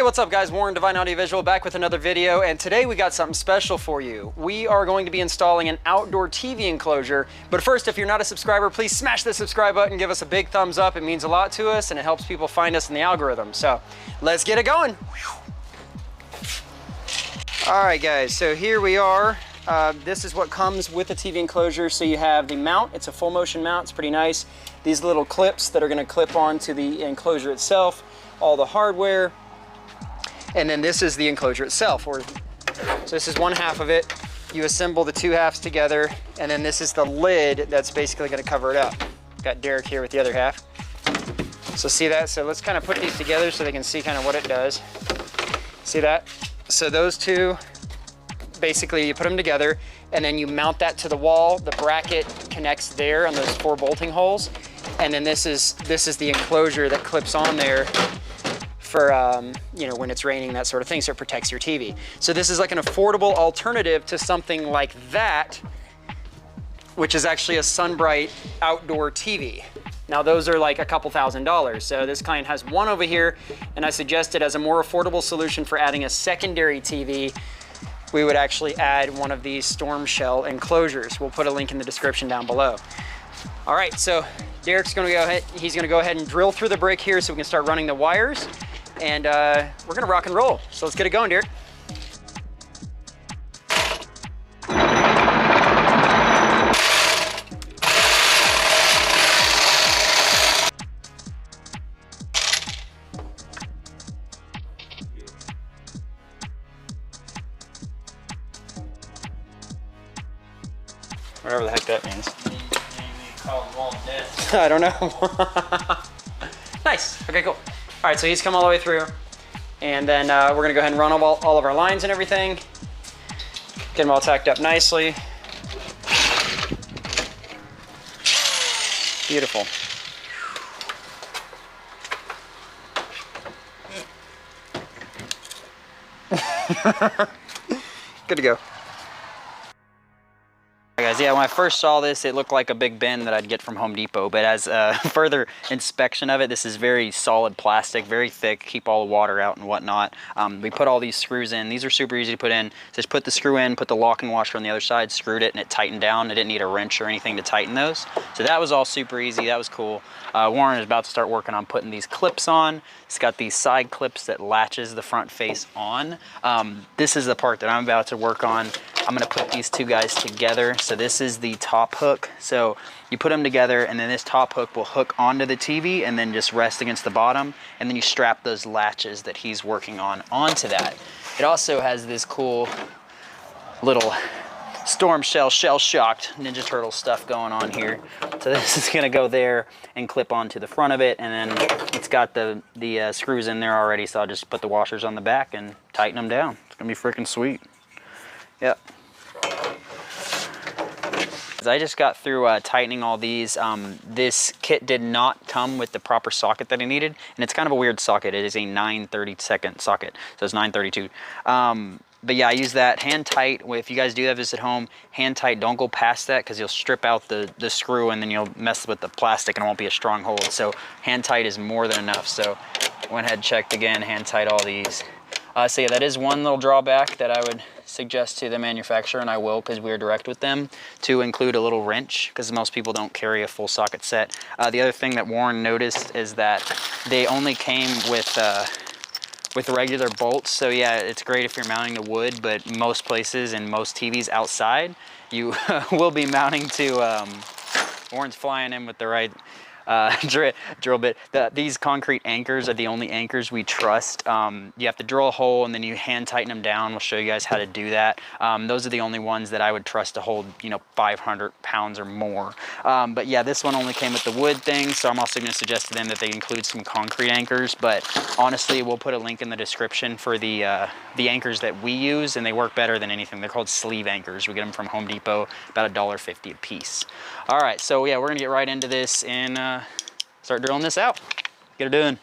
what's up guys? Warren, Divine Audiovisual, back with another video, and today we got something special for you. We are going to be installing an outdoor TV enclosure, but first, if you're not a subscriber, please smash the subscribe button, give us a big thumbs up. It means a lot to us and it helps people find us in the algorithm. So let's get it going. All right guys, so here we are. This is what comes with the TV enclosure. So you have the mount, it's a full motion mount, it's pretty nice. These little clips that are gonna clip onto the enclosure itself, all the hardware, and then this is the enclosure itself. So this is one half of it. You assemble the two halves together, and then this is the lid that's basically gonna cover it up. Got Derek here with the other half. So see that? So let's kind of put these together so they can see kind of what it does. See that? So those two, basically you put them together, and then you mount that to the wall. The bracket connects there on those 4 bolting holes. And then this is the enclosure that clips on there for, you know, when it's raining, that sort of thing, so it protects your TV. So this is like an affordable alternative to something like that, which is actually a Sunbright outdoor TV. Now those are like a couple $1,000s. So this client has one over here, and I suggested as a more affordable solution for adding a secondary TV, we would actually add one of these storm shell enclosures. We'll put a link in the description down below. All right, so Derek's gonna go ahead, he's gonna go ahead and drill through the brick here so we can start running the wires, and we're gonna rock and roll. So let's get it going, Derek. Whatever the heck that means. I don't know. Nice. Okay, cool. All right, so he's come all the way through, and then we're gonna go ahead and run all of our lines and everything. Get them all tacked up nicely. Beautiful. Good to go. Guys, yeah, when I first saw this, it looked like a big bin that I'd get from Home Depot, but as a further inspection of it, this is very solid plastic, very thick, keep all the water out and whatnot. We put all these screws in. These are super easy to put in. Just put the screw in, put the locking washer on the other side, screwed it, and it tightened down. I didn't need a wrench or anything to tighten those. So that was all super easy. That was cool. Warren is about to start working on putting these clips on. It's got these side clips that latches the front face on. This is the part that I'm about to work on. I'm gonna put these two guys together. So this is the top hook. So you put them together, and then this top hook will hook onto the TV and then just rest against the bottom. And then you strap those latches that he's working on onto that. It also has this cool little storm shell-shocked Ninja Turtle stuff going on here. So this is gonna go there and clip onto the front of it, and then it's got the screws in there already, so I'll just put the washers on the back and tighten them down. It's gonna be freaking sweet. Yep. I just got through tightening all these. This kit did not come with the proper socket that I needed, and it's kind of a weird socket. It is a 9/32 socket, so it's 932. But yeah, I use that hand tight. If you guys do have this at home, hand tight, don't go past that because you'll strip out the screw and then you'll mess with the plastic and it won't be a strong hold. So hand tight is more than enough. So went ahead, checked again, hand tight all these. So yeah, that is one little drawback that I would suggest to the manufacturer, and I will because we're direct with them, to include a little wrench because most people don't carry a full socket set. The other thing that Warren noticed is that they only came with regular bolts. So yeah, it's great if you're mounting to wood, but most places and most TVs outside, you will be mounting to, Warren's flying in with the right drill bit. These concrete anchors are the only anchors we trust. You have to drill a hole and then you hand tighten them down. We'll show you guys how to do that. Those are the only ones that I would trust to hold, you know, 500 pounds or more. But yeah, this one only came with the wood thing, so I'm also going to suggest to them that they include some concrete anchors. But honestly, we'll put a link in the description for the anchors that we use, and they work better than anything. They're called sleeve anchors. We get them from Home Depot, about $1.50 a piece. All right, so yeah, we're going to get right into this and start drilling this out. Get her doing.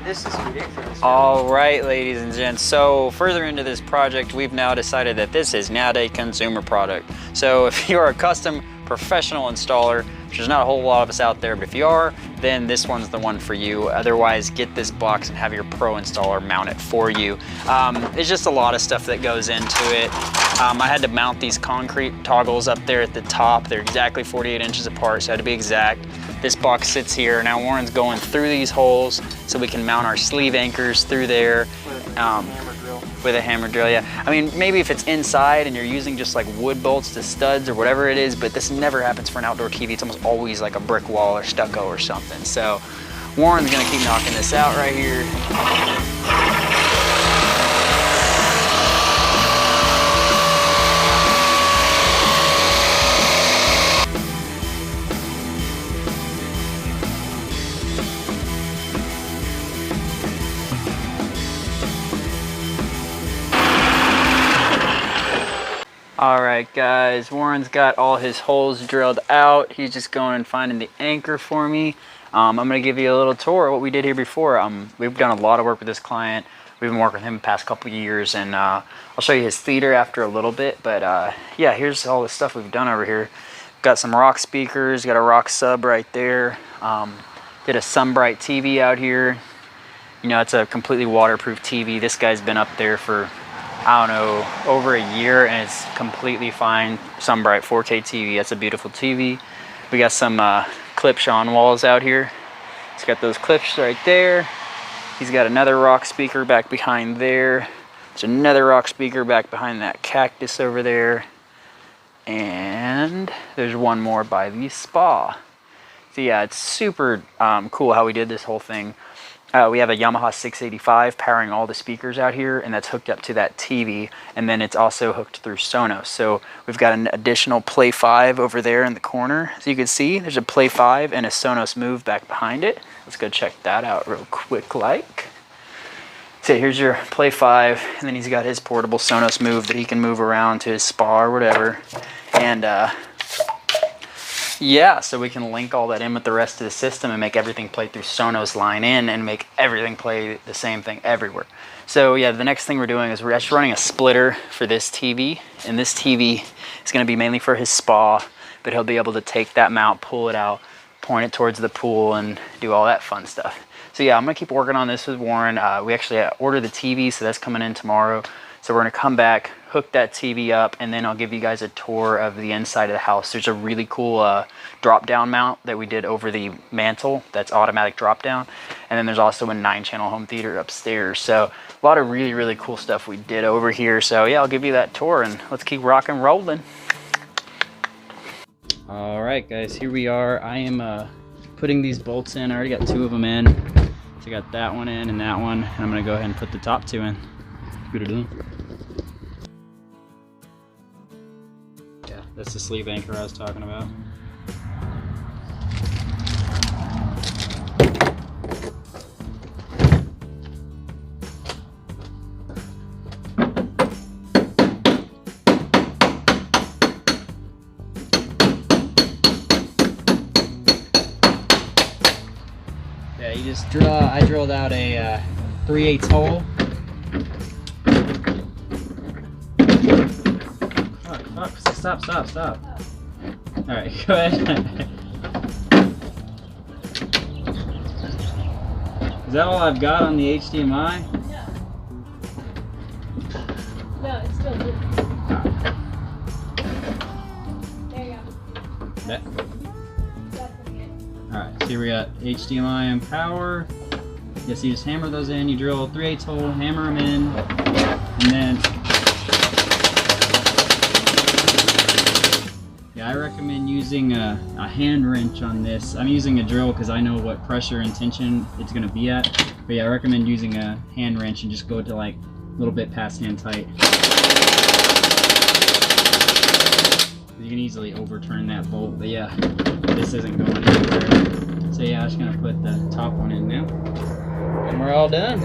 This is ridiculous. All right, ladies and gents. So further into this project, we've now decided that this is not a consumer product. So if you're a custom professional installer, which there's not a whole lot of us out there, but if you are, then this one's the one for you. Otherwise, get this box and have your pro installer mount it for you. It's just a lot of stuff that goes into it. I had to mount these concrete toggles up there at the top. They're exactly 48 inches apart, so I had to be exact. This box sits here. Now Warren's going through these holes so we can mount our sleeve anchors through there. With a hammer drill, yeah. I mean, maybe if it's inside and you're using just like wood bolts to studs or whatever it is, but this never happens for an outdoor TV. It's almost always like a brick wall or stucco or something. So Warren's gonna keep knocking this out right here. All right, guys, Warren's got all his holes drilled out. He's just going and finding the anchor for me. I'm gonna give you a little tour of what we did here before. We've done a lot of work with this client. We've been working with him the past couple years, and I'll show you his theater after a little bit. But yeah, here's all the stuff we've done over here. Got some rock speakers, got a rock sub right there. Did a Sunbright TV out here. You know, it's a completely waterproof TV. This guy's been up there for, I don't know, over a year, and it's completely fine. Sunbright 4K TV, that's a beautiful TV. We got some clips on walls out here. He's got those clips right there. He's got another rock speaker back behind there. There's another rock speaker back behind that cactus over there. And there's one more by the spa. So yeah, it's super cool how we did this whole thing. We have a Yamaha 685 powering all the speakers out here, and that's hooked up to that TV, and then it's also hooked through Sonos. So we've got an additional Play 5 over there in the corner. So you can see there's a Play 5 and a Sonos Move back behind it. Let's go check that out real quick like. So here's your Play 5, and then he's got his portable Sonos Move that he can move around to his spa or whatever. And yeah, so we can link all that in with the rest of the system and make everything play through Sonos line in and make everything play the same thing everywhere. So yeah, the next thing we're doing is we're actually running a splitter for this TV, and this TV is going to be mainly for his spa, but he'll be able to take that mount, pull it out, point it towards the pool, and do all that fun stuff. So yeah, I'm going to keep working on this with Warren. We actually ordered the TV, so that's coming in tomorrow. So we're going to come back, hook that TV up, and then I'll give you guys a tour of the inside of the house. There's a really cool drop-down mount that we did over the mantle that's automatic drop-down. And then there's also a 9-channel home theater upstairs. So a lot of really, really cool stuff we did over here. So yeah, I'll give you that tour, and let's keep rock and rolling. All right, guys, here we are. I am putting these bolts in. I already got 2 of them in. So I got that one in and that one. And I'm going to go ahead and put the top 2 in. Yeah, that's the sleeve anchor I was talking about. Yeah, you just I drilled out a 3/8 hole. Stop. Alright, go ahead. Is that all I've got on the HDMI? No, it's still good. There you go. That. That's it. Alright, so here we got HDMI and power. Yes, you just hammer those in, you drill a 3/8 hole, hammer them in, and then yeah, I recommend using a hand wrench on this. I'm using a drill because I know what pressure and tension it's going to be at. But yeah, I recommend using a hand wrench and just go to like a little bit past hand tight. You can easily overturn that bolt, but yeah, this isn't going anywhere. So yeah, I'm just going to put the top one in now. And we're all done.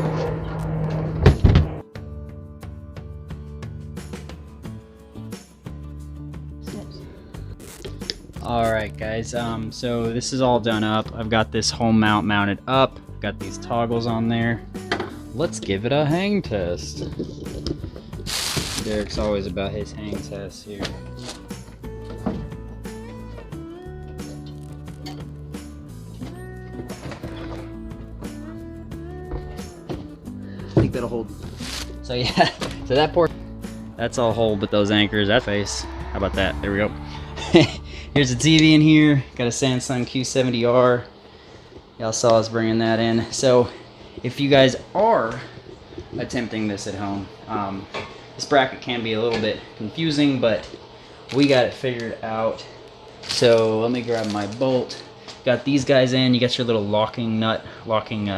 Alright guys, so this is all done up. I've got this home mount mounted up. Got these toggles on there. Let's give it a hang test. Derek's always about his hang tests here. hope it'll hold. So yeah, so that port, that's all hold, but those anchors, that face. How about that? There we go. Here's the TV in here. Got a Samsung Q70R. Y'all saw us bringing that in. So if you guys are attempting this at home, this bracket can be a little bit confusing, but we got it figured out. So let me grab my bolt. Got these guys in. You got your little locking nut, locking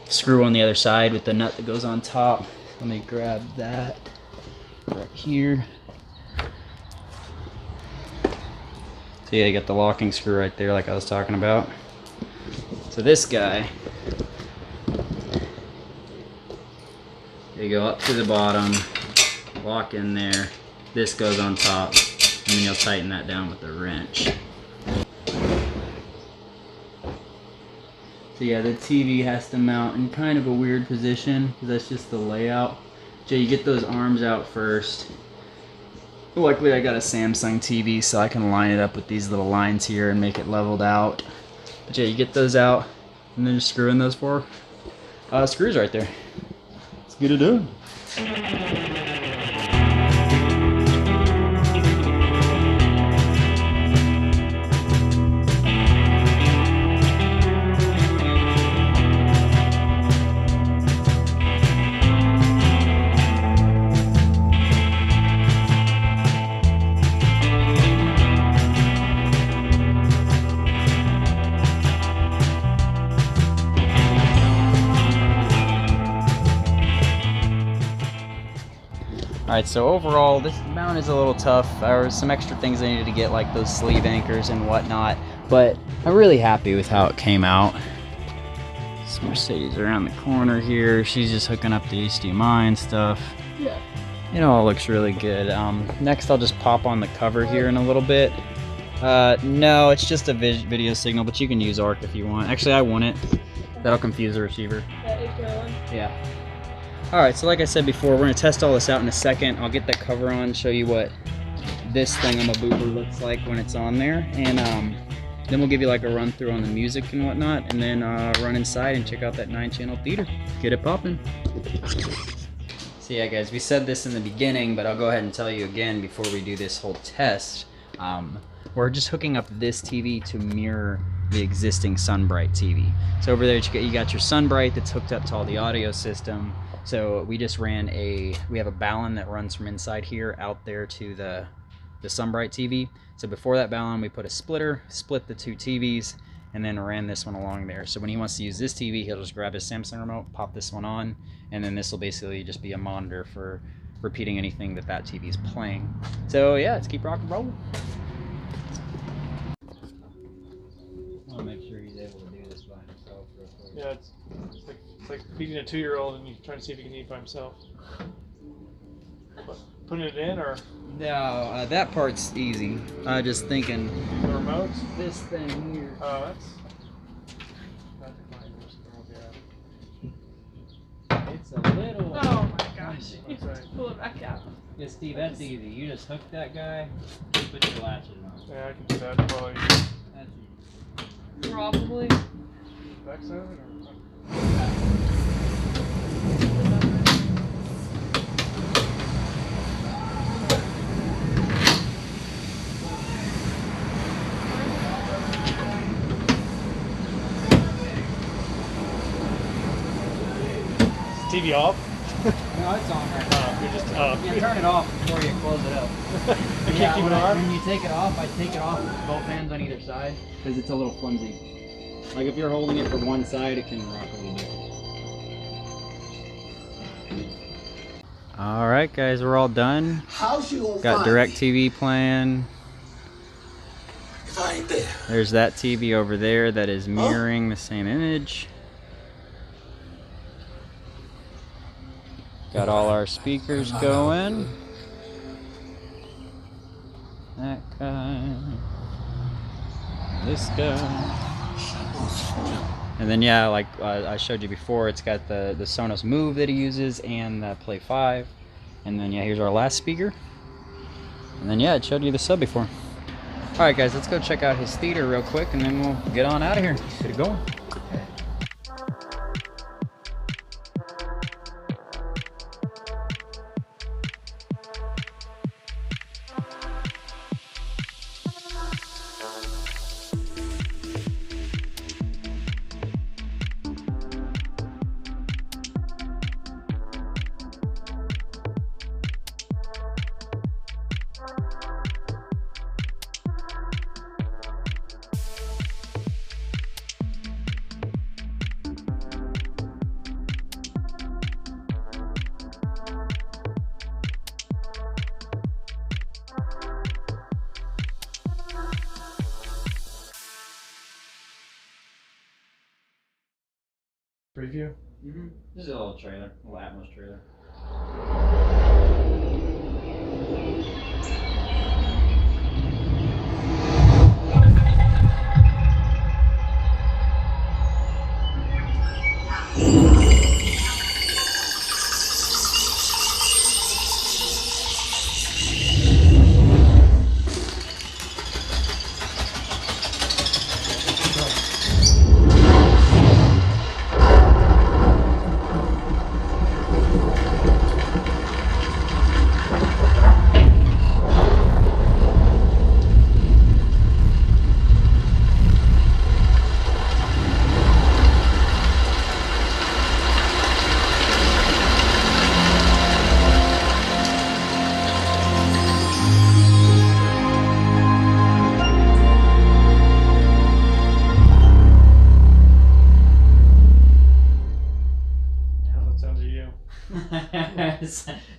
screw on the other side with the nut that goes on top. Let me grab that right here. So yeah, you got the locking screw right there like I was talking about. So this guy, you go up to the bottom, lock in there, this goes on top, and then you'll tighten that down with the wrench. So yeah, the TV has to mount in kind of a weird position, because that's just the layout. So you get those arms out first. Luckily I got a Samsung TV, so I can line it up with these little lines here and make it leveled out. But yeah, you get those out, and then just screw in those four screws right there. Let's get it done. Alright, so overall, this mount is a little tough. There were some extra things I needed to get, like those sleeve anchors and whatnot, but I'm really happy with how it came out. This Mercedes around the corner here. She's just hooking up the HDMI and stuff. Yeah. It all looks really good. Next, I'll just pop on the cover here in a little bit. No, it's just a video signal, but you can use ARC if you want. Actually, I want it. That'll confuse the receiver. That HDMI one? Yeah. Alright, so like I said before, we're going to test all this out in a second. I'll get that cover on, show you what this thingamaboober looks like when it's on there. And then we'll give you like a run through on the music and whatnot, and then run inside and check out that 9-channel theater. Get it popping. So yeah guys, we said this in the beginning, but I'll go ahead and tell you again before we do this whole test. We're just hooking up this TV to mirror the existing Sunbright TV. So over there you got your Sunbright that's hooked up to all the audio system. So we just ran we have a ballon that runs from inside here out there to the Sunbright TV. So before that ballon, we put a splitter, split the two TVs, and then ran this one along there. So when he wants to use this TV, he'll just grab his Samsung remote, pop this one on, and then this will basically just be a monitor for repeating anything that TV is playing. So yeah, let's keep rock and rolling. I want to make sure he's able to do this by himself real quick. Yeah, it's like feeding a 2-year-old and you trying to see if he can eat by himself. Putting it in, or? No, that part's easy. Just thinking. The remote? This thing here. Oh, that's It's a little. Oh my gosh. You That's right. have to pull it back out. Yeah, Steve, that's easy. You just hook that guy, put your latches on. Yeah, I can do that probably. That's easy. Probably. Backside of it, or? TV off? No, it's on right now. You're just You turn it off before you close it up. You can't keep it on? When you take it off, I take it off with both hands on either side because it's a little flimsy. Like if you're holding it from one side, it can rock a little bit. All right, guys, we're all done. How's you gonna Got find me DirecTV playing. if I ain't there? There's that TV over there that is mirroring the same image. Got all our speakers going. That guy. This guy. And then yeah, like I showed you before, it's got the Sonos Move that he uses and the Play 5. And then yeah, here's our last speaker. And then yeah, it showed you the sub before. Alright guys, let's go check out his theater real quick and then we'll get on out of here. Get it going. preview? Mm-hmm. This is a little trailer, a little Atmos trailer.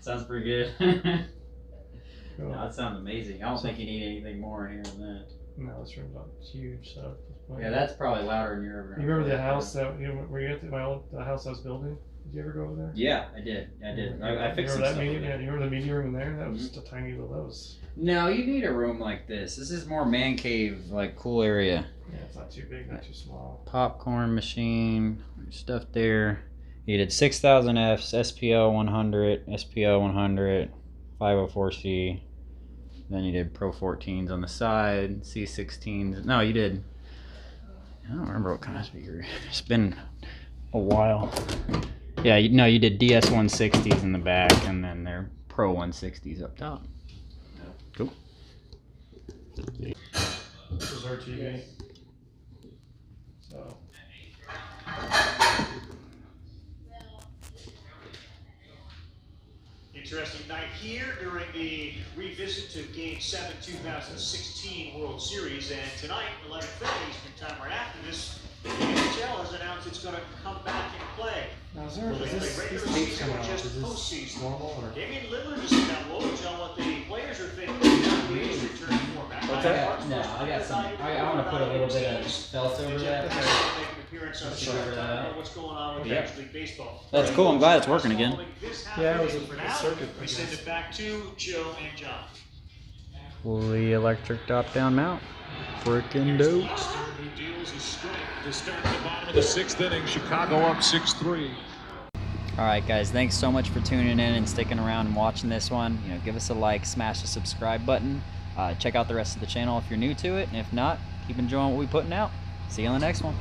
Sounds pretty good. Cool. No, that sounds amazing. I don't think you need anything more in here than that. No, this room's not huge, so. Yeah, that's probably louder than your room. You remember the house that were you at the house I was building? Did you ever go over there? Yeah, I did. I fixed some that stuff media. with it. Yeah, you remember the media room in there? That was just a tiny little. That was. No, you need a room like this. This is more man cave, like cool area. Yeah, it's not too big, not too small. Popcorn machine, stuff there. You did 6,000 Fs, SPO 100, SPO 100, 504C. Then you did Pro 14s on the side, C16s. No, you did. I don't remember what kind of speaker. It's been a while. Yeah, you did DS 160s in the back, and then they're Pro 160s up top. Cool. This is our TV. So. Interesting night here during the revisit to Game 7 2016 World Series. And tonight, 11:30 Eastern Time, right after this, the NHL has announced it's going to come back and play. Now, is Will they play regular season or just postseason? Normal or? Damian Lillard is down low on what the players are thinking about his return format. What's that? No, I got some. I want to put a little bit of felt over that. What's going on with Major League Baseball? That's cool. I'm glad it's working again. Yeah, it was a circuit. We send it back to Joe and John. Fully electric top-down mount. Freaking dope. To start the bottom of the 6th inning, Chicago up 6-3. All right, guys. Thanks so much for tuning in and sticking around and watching this one. Give us a like, smash the subscribe button. Check out the rest of the channel if you're new to it, and if not, keep enjoying what we're putting out. See you on the next one.